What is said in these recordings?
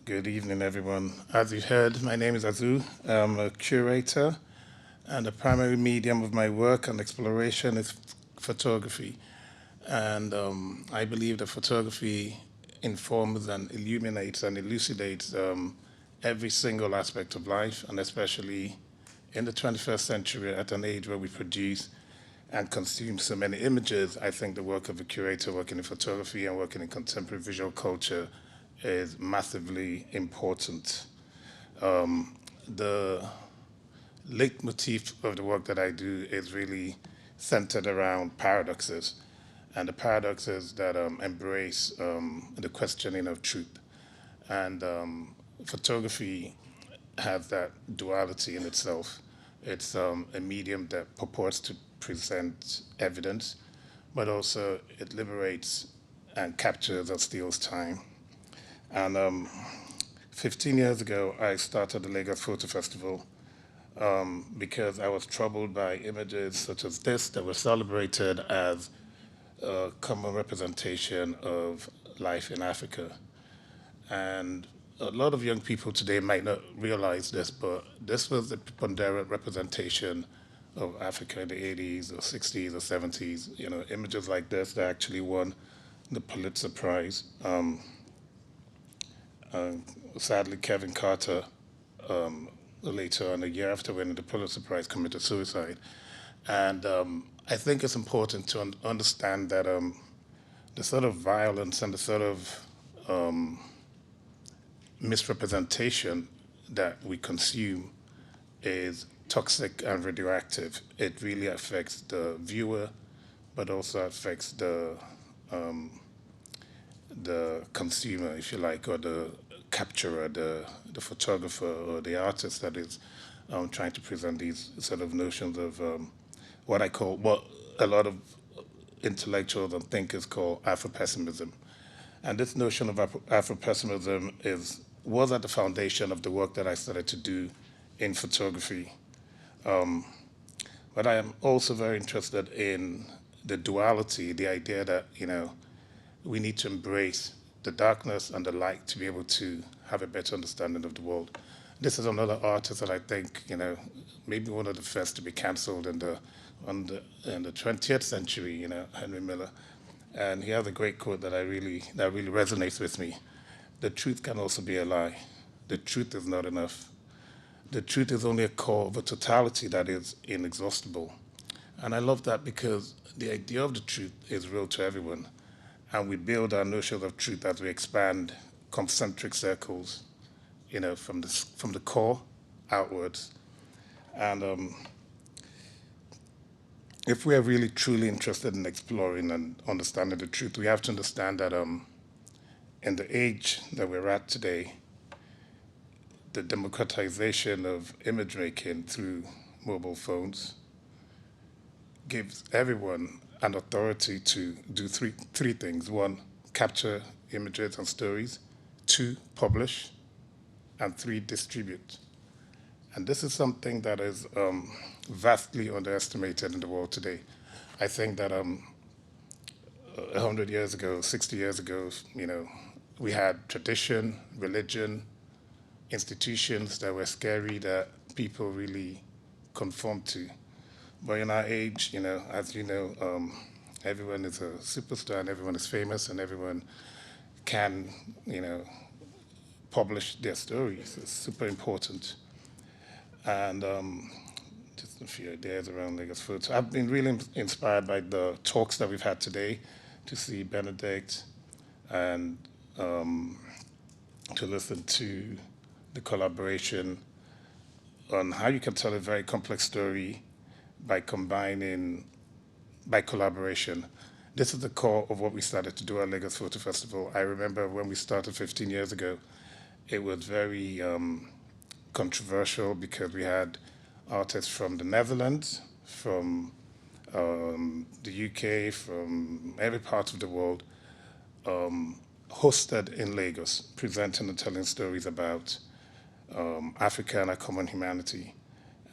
Good evening, everyone. As you heard, my name is Azu. I'm a curator, and the primary medium of my work and exploration is photography. And I believe that photography informs and illuminates and elucidates every single aspect of life, and especially in the 21st century, at an age where we produce and consume so many images. I think the work of a curator working in photography and working in contemporary visual culture is massively important. The leitmotif of the work that I do is really centered around paradoxes, and the paradoxes that embrace the questioning of truth. And photography has that duality in itself. It's a medium that purports to present evidence, but also it liberates and captures or steals time. And 15 years ago, I started the Lagos Photo Festival because I was troubled by images such as this that were celebrated as a common representation of life in Africa. And a lot of young people today might not realize this, but this was the preponderant representation of Africa in the 80s or 60s or 70s. You know, images like this that actually won the Pulitzer Prize. Uh, Sadly, Kevin Carter, later on, a year after winning the Pulitzer Prize, committed suicide. And I think it's important to understand that the sort of violence and the sort of misrepresentation that we consume is toxic and radioactive. It really affects the viewer, but also affects the consumer, if you like, or the capturer, the photographer, or the artist that is trying to present these sort of notions of what a lot of intellectuals and thinkers call Afro-pessimism. And this notion of Afro-pessimism was at the foundation of the work that I started to do in photography. But I am also very interested in the duality, the idea that, we need to embrace the darkness and the light to be able to have a better understanding of the world. This is another artist that I think, maybe one of the first to be cancelled in the 20th century, Henry Miller. And he has a great quote that really resonates with me. The truth can also be a lie. The truth is not enough. The truth is only a core of a totality that is inexhaustible. And I love that because the idea of the truth is real to everyone. And we build our notions of truth as we expand concentric circles, from the core outwards. And if we are really truly interested in exploring and understanding the truth, we have to understand that in the age that we're at today, the democratization of image making through mobile phones gives everyone an authority to do three things. One, capture images and stories. Two, publish. And three, distribute. And this is something that is vastly underestimated in the world today. I think that 100 years ago, 60 years ago, we had tradition, religion, institutions that were scary that people really conformed to. But in our age, as you know, everyone is a superstar and everyone is famous and everyone can, publish their stories. It's super important. And just a few ideas around Lagos food. So I've been really inspired by the talks that we've had today, to see Benedict and to listen to the collaboration on how you can tell a very complex story by by collaboration. This is the core of what we started to do at Lagos Photo Festival. I remember when we started 15 years ago, it was very controversial because we had artists from the Netherlands, from the UK, from every part of the world, hosted in Lagos, presenting and telling stories about Africa and our common humanity.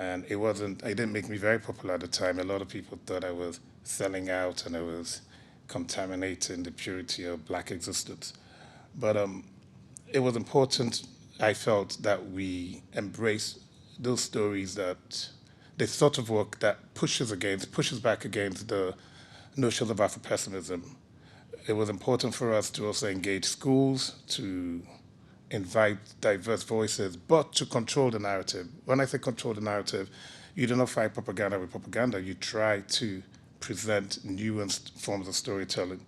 And it didn't make me very popular at the time. A lot of people thought I was selling out and I was contaminating the purity of black existence. But it was important, I felt, that we embrace those stories that the sort of work that pushes back against the notions of Afro-pessimism. It was important for us to also engage schools, to invite diverse voices, but to control the narrative. When I say control the narrative, you do not fight propaganda with propaganda. You try to present nuanced forms of storytelling.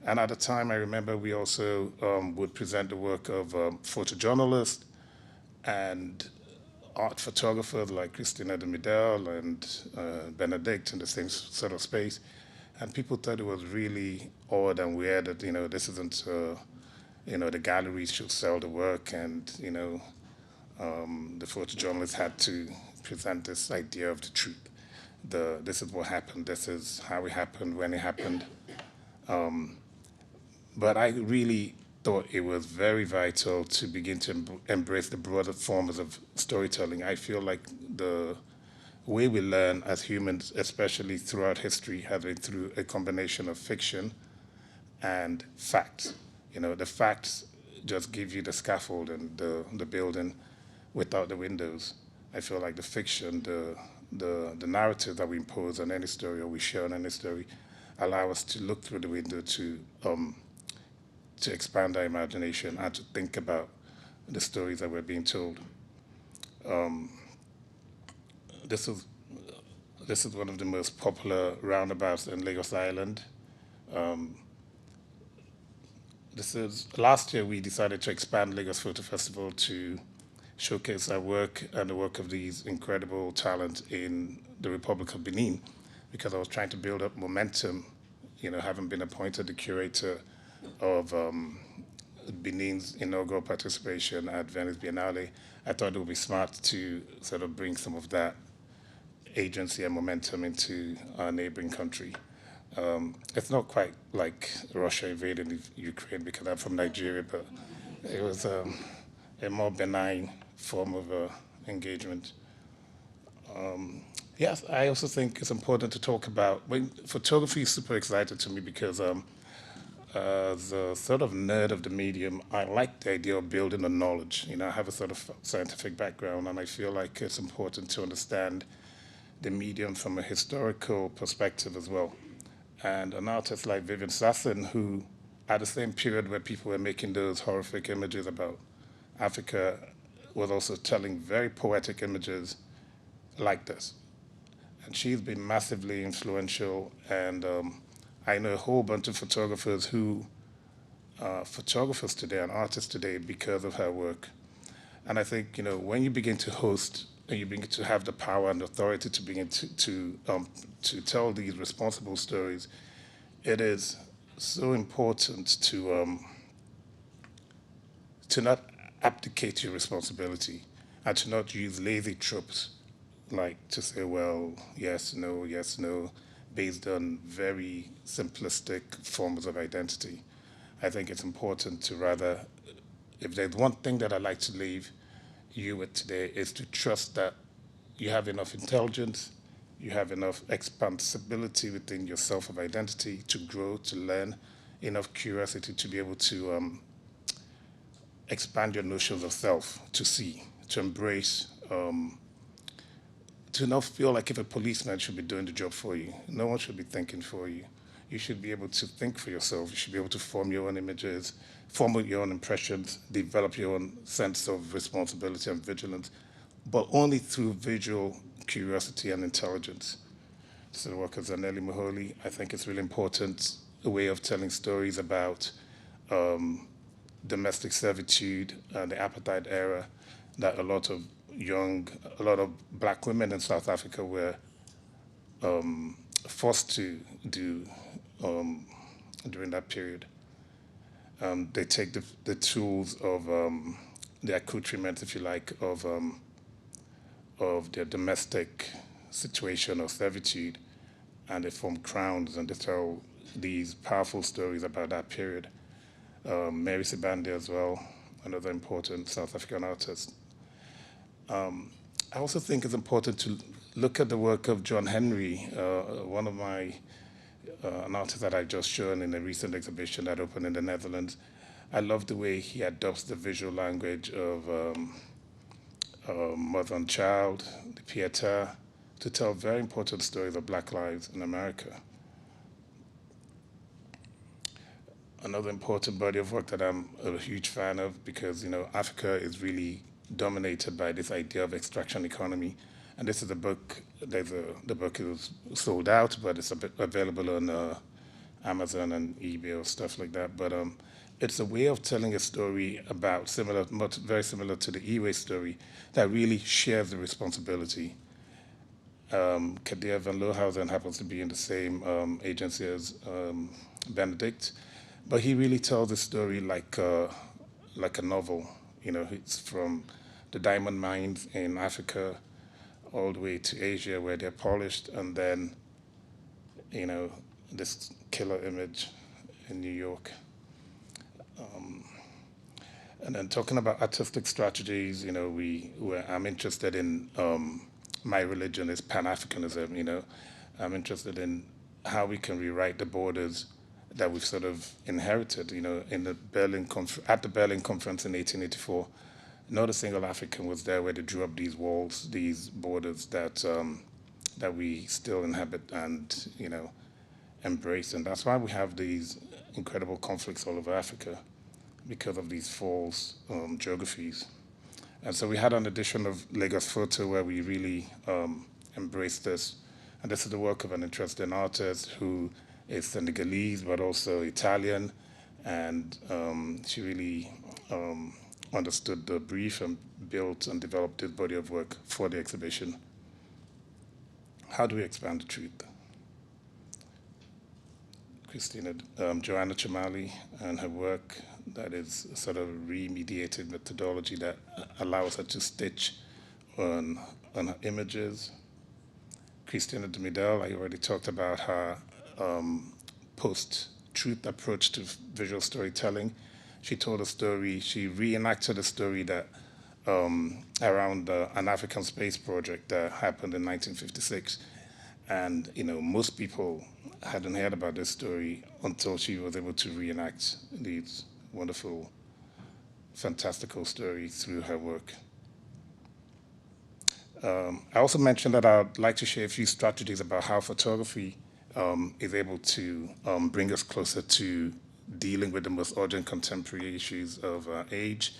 And at the time, I remember we also would present the work of photojournalists and art photographers like Christina de Midel and Benedict in the same sort of space. And people thought it was really odd and weird that, this isn't, the galleries should sell the work, and, the photojournalists had to present this idea of the truth. This is what happened, this is how it happened, when it happened. But I really thought it was very vital to begin to embrace the broader forms of storytelling. I feel like the way we learn as humans, especially throughout history, has been through a combination of fiction and facts. The facts just give you the scaffold and the building without the windows. I feel like the fiction, the narrative that we impose on any story or we share on any story, allow us to look through the window to expand our imagination and to think about the stories that we're being told. Um, this is this is one of the most popular roundabouts in Lagos Island. Um, this is last year we decided to expand Lagos Photo Festival to showcase our work and the work of these incredible talent in the Republic of Benin, because I was trying to build up momentum. Having been appointed the curator of Benin's inaugural participation at Venice Biennale, I thought it would be smart to sort of bring some of that agency and momentum into our neighboring country. It's not quite like Russia invading Ukraine because I'm from Nigeria, but it was a more benign form of engagement. Yes, I also think it's important to talk about. Photography is super exciting to me because as a sort of nerd of the medium, I like the idea of building on knowledge. I have a sort of scientific background, and I feel like it's important to understand the medium from a historical perspective as well. And an artist like Vivian Sasson, who at the same period where people were making those horrific images about Africa, was also telling very poetic images like this. And she's been massively influential, and I know a whole bunch of photographers who are photographers today and artists today because of her work. And I think, when you begin to host and you begin to have the power and authority to begin to tell these responsible stories, it is so important to not abdicate your responsibility and to not use lazy tropes like to say, well, yes, no, based on very simplistic forms of identity. I think it's important to rather, if there's one thing that I'd like to leave you with today, is to trust that you have enough intelligence, you have enough expansibility within yourself of identity to grow, to learn, enough curiosity to be able to expand your notions of self, to see, to embrace, to not feel like if a policeman should be doing the job for you. No one should be thinking for you. You should be able to think for yourself. You should be able to form your own images, form your own impressions, develop your own sense of responsibility and vigilance, but only through visual curiosity and intelligence. So the work of Zanelli Maholi, I think it's really important, a way of telling stories about domestic servitude and the apartheid era that a lot of black women in South Africa were forced to do during that period. They take the tools of the accoutrement, if you like, of their domestic situation or servitude, and they form crowns and they tell these powerful stories about that period. Mary Sibande as well, another important South African artist. I also think it's important to look at the work of John Henry, one of an artist that I just shown in a recent exhibition that opened in the Netherlands. I love the way he adopts the visual language of mother and child, the Pietà, to tell very important stories of Black lives in America. Another important body of work that I'm a huge fan of, because Africa is really dominated by this idea of extraction economy, and this is a book. The book is sold out, but it's available on Amazon and eBay or stuff like that. But it's a way of telling a story about similar, much very similar to the E-way story, that really shares the responsibility. Kadir van Lohausen happens to be in the same agency as Benedict, but he really tells the story like a novel. It's from the diamond mines in Africa all the way to Asia where they're polished, and then you know this killer image in New York. And then talking about artistic strategies, I'm interested in my religion is Pan Africanism. I'm interested in how we can rewrite the borders that we've sort of inherited. In the at the Berlin Conference in 1884, not a single African was there where they drew up these walls, these borders that we still inhabit and embrace, and that's why we have these incredible conflicts all over Africa because of these false geographies. And so we had an edition of Lagos Photo where we really embraced this. And this is the work of an interesting artist who is Senegalese but also Italian. And she really understood the brief and built and developed this body of work for the exhibition. How do we expand the truth? Joanna Chamali and her work that is sort of remediated methodology that allows her to stitch on her images. Christina de Midel, I already talked about her post-truth approach to visual storytelling. She told a story, she reenacted a story that around an African space project that happened in 1956. And most people hadn't heard about this story until she was able to reenact these wonderful, fantastical stories through her work. I also mentioned that I'd like to share a few strategies about how photography is able to bring us closer to dealing with the most urgent contemporary issues of our age.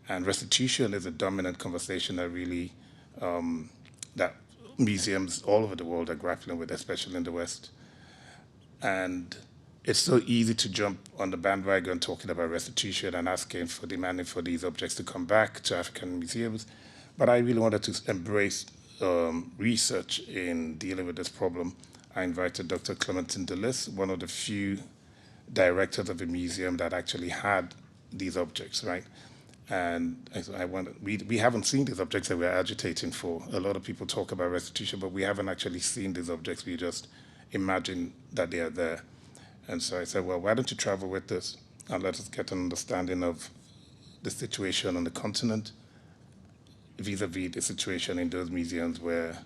And restitution is a dominant conversation that really that museums all over the world are grappling with, especially in the West. And it's so easy to jump on the bandwagon talking about restitution and asking for demanding for these objects to come back to African museums. But I really wanted to embrace research in dealing with this problem. I invited Dr. Clementine Delis, one of the few directors of a museum that actually had these objects, right? And we haven't seen these objects that we're agitating for. A lot of people talk about restitution, but we haven't actually seen these objects. We just imagine that they are there. And so I said, well, why don't you travel with us and let us get an understanding of the situation on the continent vis-a-vis the situation in those museums where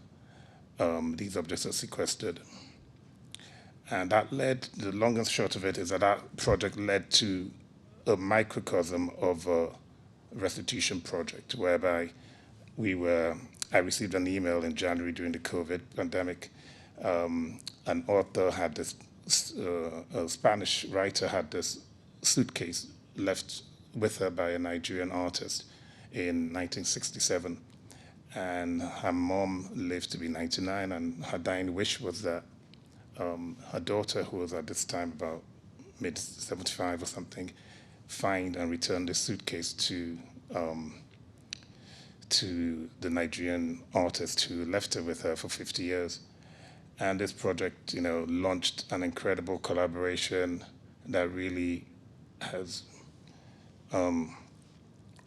these objects are sequestered. And that led, the long and short of it is that project led to a microcosm of a restitution project whereby I received an email in January during the COVID pandemic. An author had this, a Spanish writer had this suitcase left with her by a Nigerian artist in 1967. And her mom lived to be 99, and her dying wish was that her daughter, who was at this time about mid 75 or something, find and return the suitcase to the Nigerian artist who left her with her for 50 years. And this project, launched an incredible collaboration that really has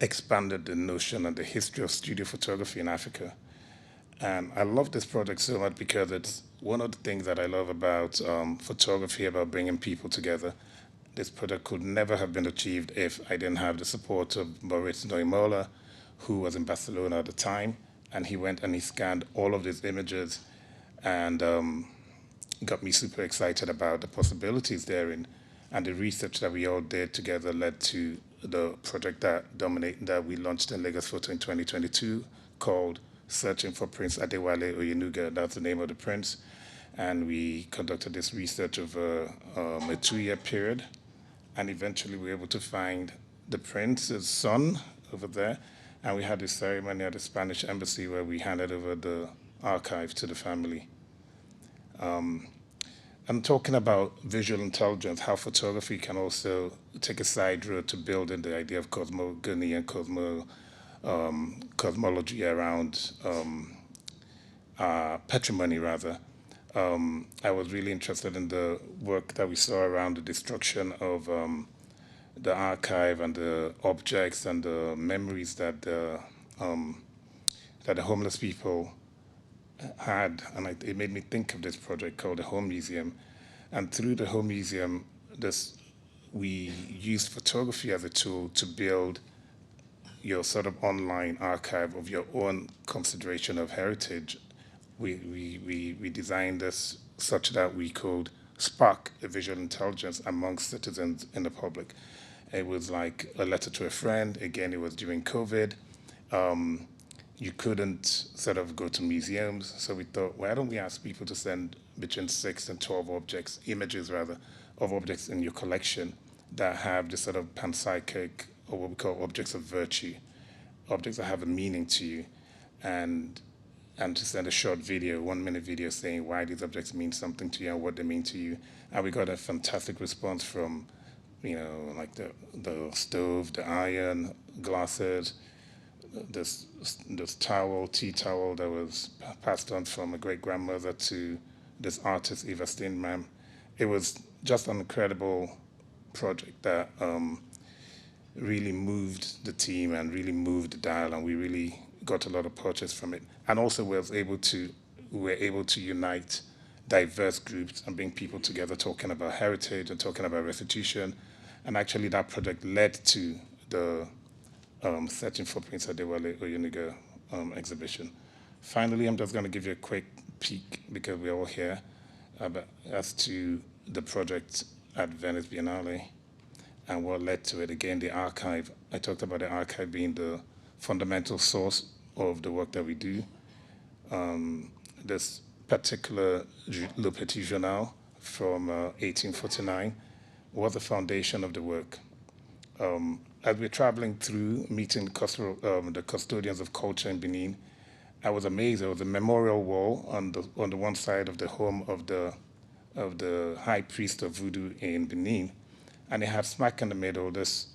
expanded the notion and the history of studio photography in Africa. And I love this project so much because it's one of the things that I love about photography, about bringing people together. This project could never have been achieved if I didn't have the support of Maurice Noimola, who was in Barcelona at the time, and he went and he scanned all of these images and got me super excited about the possibilities therein. And the research that we all did together led to the project that we launched in Lagos Photo in 2022 called Searching for Prince Adewale Oyenuga. That's the name of the prince. And we conducted this research over a 2-year period. And eventually we were able to find the prince's son over there. And we had a ceremony at the Spanish embassy where we handed over the archive to the family. I'm talking about visual intelligence, how photography can also take a side road to building the idea of cosmogony and cosmology around patrimony, rather. I was really interested in the work that we saw around the destruction of the archive and the objects and the memories that the homeless people had, and it made me think of this project called the Home Museum. And through the Home Museum, we used photography as a tool to build your sort of online archive of your own consideration of heritage. We designed this such that we could spark a visual intelligence amongst citizens in the public. It was like a letter to a friend. Again, it was during COVID. You couldn't sort of go to museums. So we thought, why don't we ask people to send between 6 and 12 objects, images rather, of objects in your collection that have this sort of panpsychic, or what we call objects of virtue, objects that have a meaning to you, and to send a short video, 1-minute video saying why these objects mean something to you and what they mean to you. And we got a fantastic response from, like the stove, the iron, glasses, this tea towel that was passed on from a great grandmother to this artist Eva Steinman. It was just an incredible project that really moved the team and really moved the dial, and we really got a lot of purchase from it. And also we were able to unite diverse groups and bring people together talking about heritage and talking about restitution. And actually that project led to the Searching for Prince Adewale Oyenuga exhibition. Finally, I'm just going to give you a quick peek, because we're all here, as to the project at Venice Biennale and what led to it. Again, the archive. I talked about the archive being the fundamental source of the work that we do. This particular Le Petit Journal from 1849 was the foundation of the work. As we're traveling through, meeting the custodians of culture in Benin, I was amazed. There was a memorial wall on the one side of the home of the high priest of voodoo in Benin, and it had smack in the middle this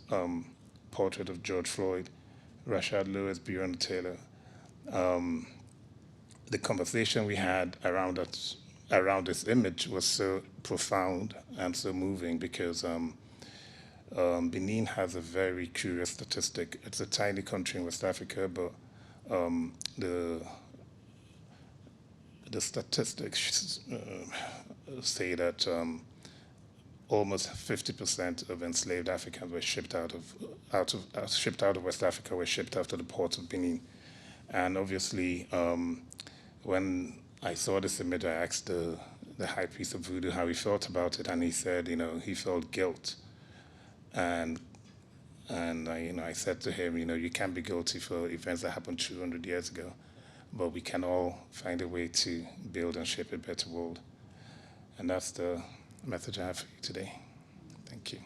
portrait of George Floyd, Rashad Lewis, Breonna Taylor. The conversation we had around this image was so profound and so moving, because Benin has a very curious statistic. It's a tiny country in West Africa, but the statistics say that almost 50% of enslaved Africans were shipped out of West Africa, were shipped out to the ports of Benin. And obviously, when I saw this image, I asked the high priest of voodoo how he felt about it, and he said, he felt guilt. And I said to him, you can't be guilty for events that happened 200 years ago, but we can all find a way to build and shape a better world. And that's the message I have for you today. Thank you.